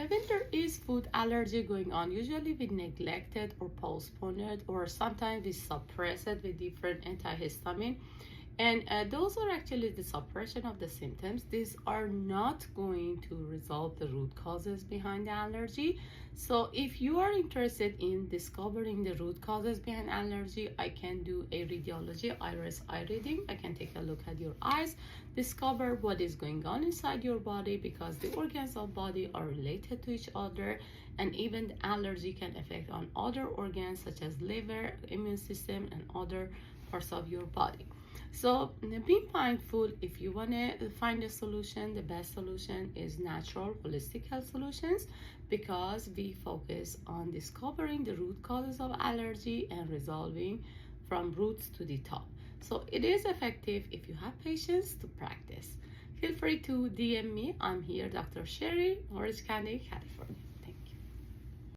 when there is food allergy going on, usually we neglect it or postpone it, or sometimes we suppress it with different antihistamine. And those are actually the suppression of the symptoms. These are not going to resolve the root causes behind the allergy. So if you are interested in discovering the root causes behind allergy, I can do a radiology, iris eye reading. I can take a look at your eyes, discover what is going on inside your body, because the organs of body are related to each other, and even the allergy can affect on other organs such as liver, immune system, and other parts of your body. So be mindful. If you want to find a solution, the best solution is natural holistic health solutions, because we focus on discovering the root causes of allergy and resolving from roots to the top. So it is effective if you have patience to practice. Feel free to DM me. I'm here, Dr. Sherry, Orange County, California.